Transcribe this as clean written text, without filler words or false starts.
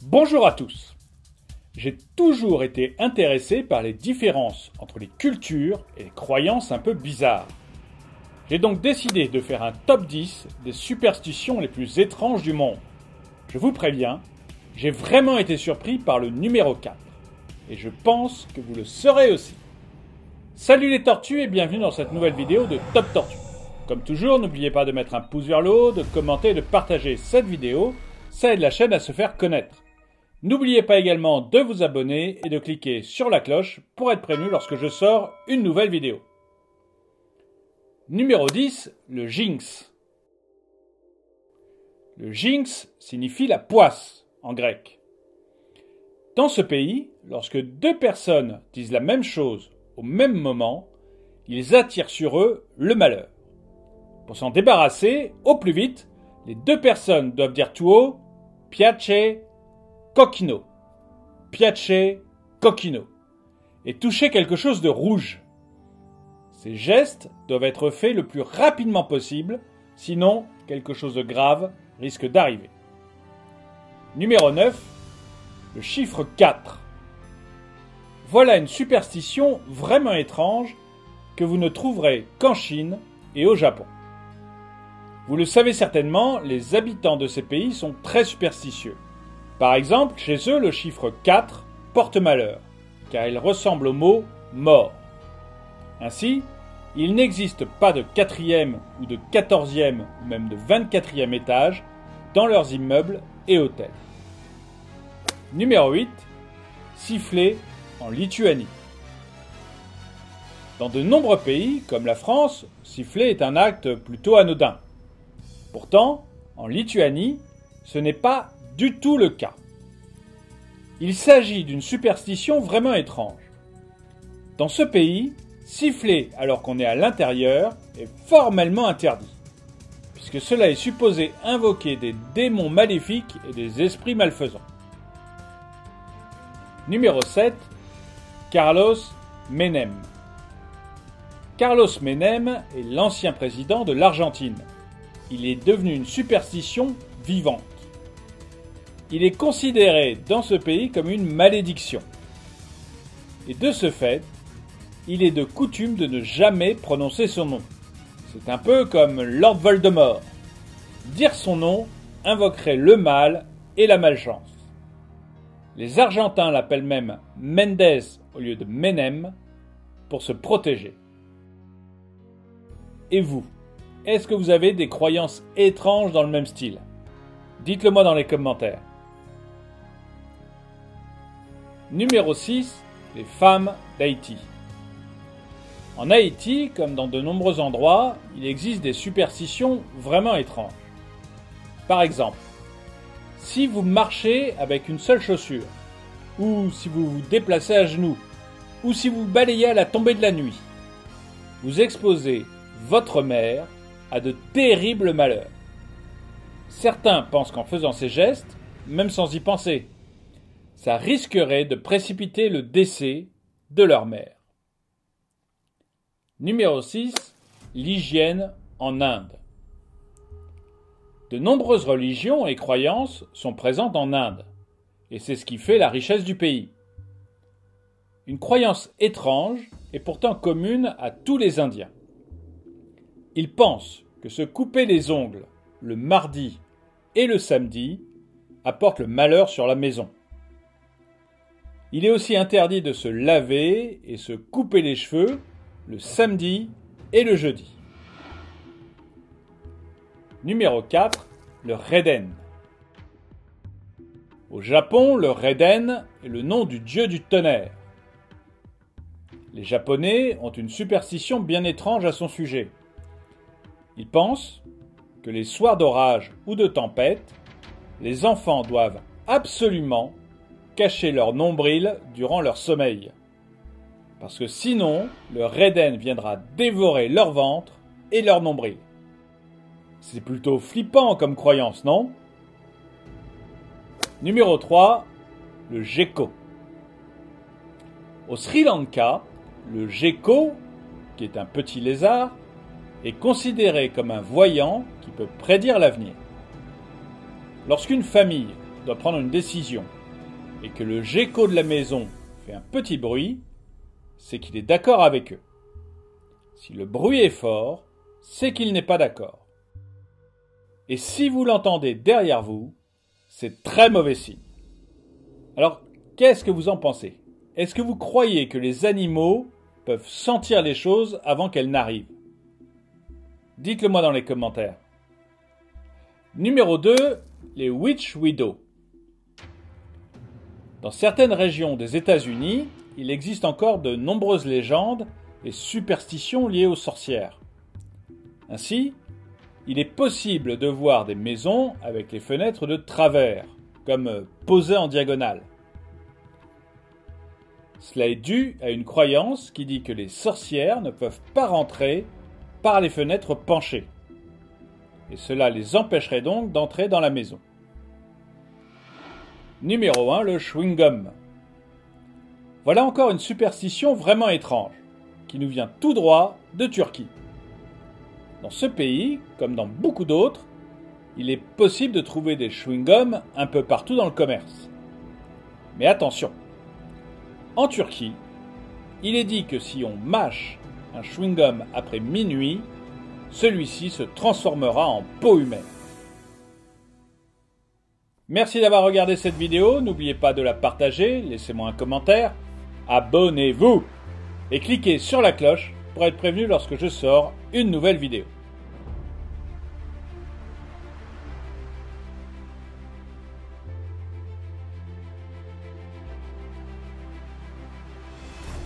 Bonjour à tous. J'ai toujours été intéressé par les différences entre les cultures et les croyances un peu bizarres. J'ai donc décidé de faire un top 10 des superstitions les plus étranges du monde. Je vous préviens, j'ai vraiment été surpris par le numéro 4. Et je pense que vous le serez aussi. Salut les tortues et bienvenue dans cette nouvelle vidéo de Top Tortue. Comme toujours, n'oubliez pas de mettre un pouce vers le haut, de commenter et de partager cette vidéo. Ça aide la chaîne à se faire connaître. N'oubliez pas également de vous abonner et de cliquer sur la cloche pour être prévenu lorsque je sors une nouvelle vidéo. Numéro 10, le Jinx. Le Jinx signifie la poisse en grec. Dans ce pays, lorsque deux personnes disent la même chose au même moment, ils attirent sur eux le malheur. Pour s'en débarrasser au plus vite, les deux personnes doivent dire tout haut « Piace coquino ». Piace coquino. Et toucher quelque chose de rouge. Ces gestes doivent être faits le plus rapidement possible, sinon quelque chose de grave risque d'arriver. Numéro 9, le chiffre 4. Voilà une superstition vraiment étrange que vous ne trouverez qu'en Chine et au Japon. Vous le savez certainement, les habitants de ces pays sont très superstitieux. Par exemple, chez eux, le chiffre 4 porte malheur, car il ressemble au mot « mort ». Ainsi, il n'existe pas de 4e ou de 14e ou même de 24e étage dans leurs immeubles et hôtels. Numéro 8. Siffler en Lituanie. Dans de nombreux pays, comme la France, siffler est un acte plutôt anodin. Pourtant, en Lituanie, ce n'est pas du tout le cas. Il s'agit d'une superstition vraiment étrange. Dans ce pays, siffler alors qu'on est à l'intérieur est formellement interdit, puisque cela est supposé invoquer des démons maléfiques et des esprits malfaisants. Numéro 7. Carlos Menem. Carlos Menem est l'ancien président de l'Argentine. Il est devenu une superstition vivante. Il est considéré dans ce pays comme une malédiction. Et de ce fait, il est de coutume de ne jamais prononcer son nom. C'est un peu comme Lord Voldemort. Dire son nom invoquerait le mal et la malchance. Les Argentins l'appellent même Mendes au lieu de Menem pour se protéger. Et vous, est-ce que vous avez des croyances étranges dans le même style? Dites-le moi dans les commentaires. Numéro 6. Les femmes d'Haïti. En Haïti, comme dans de nombreux endroits, il existe des superstitions vraiment étranges. Par exemple, si vous marchez avec une seule chaussure, ou si vous vous déplacez à genoux, ou si vous balayez à la tombée de la nuit, vous exposez votre mère à de terribles malheurs. Certains pensent qu'en faisant ces gestes, même sans y penser, ça risquerait de précipiter le décès de leur mère. Numéro 6. L'hygiène en Inde. De nombreuses religions et croyances sont présentes en Inde, et c'est ce qui fait la richesse du pays. Une croyance étrange est pourtant commune à tous les Indiens. Ils pensent que se couper les ongles le mardi et le samedi apporte le malheur sur la maison. Il est aussi interdit de se laver et se couper les cheveux le samedi et le jeudi. Numéro 4. Le Raiden. Au Japon, le Raiden est le nom du dieu du tonnerre. Les Japonais ont une superstition bien étrange à son sujet. Ils pensent que les soirs d'orage ou de tempête, les enfants doivent absolument cacher leur nombril durant leur sommeil. Parce que sinon, le Raiden viendra dévorer leur ventre et leur nombril. C'est plutôt flippant comme croyance, non? Numéro 3. Le gecko. Au Sri Lanka, le gecko, qui est un petit lézard, est considéré comme un voyant qui peut prédire l'avenir. Lorsqu'une famille doit prendre une décision et que le gecko de la maison fait un petit bruit, c'est qu'il est d'accord avec eux. Si le bruit est fort, c'est qu'il n'est pas d'accord. Et si vous l'entendez derrière vous, c'est très mauvais signe. Alors, qu'est-ce que vous en pensez? Est-ce que vous croyez que les animaux peuvent sentir les choses avant qu'elles n'arrivent? Dites-le moi dans les commentaires. Numéro 2, les Witch Widows. Dans certaines régions des États-Unis, il existe encore de nombreuses légendes et superstitions liées aux sorcières. Ainsi, il est possible de voir des maisons avec les fenêtres de travers, comme posées en diagonale. Cela est dû à une croyance qui dit que les sorcières ne peuvent pas rentrer par les fenêtres penchées. Et cela les empêcherait donc d'entrer dans la maison. Numéro 1, le chewing-gum. Voilà encore une superstition vraiment étrange, qui nous vient tout droit de Turquie. Dans ce pays, comme dans beaucoup d'autres, il est possible de trouver des chewing-gums un peu partout dans le commerce. Mais attention, en Turquie, il est dit que si on mâche un chewing-gum après minuit, celui-ci se transformera en peau humaine. Merci d'avoir regardé cette vidéo, n'oubliez pas de la partager, laissez-moi un commentaire, abonnez-vous et cliquez sur la cloche pour être prévenu lorsque je sors une nouvelle vidéo.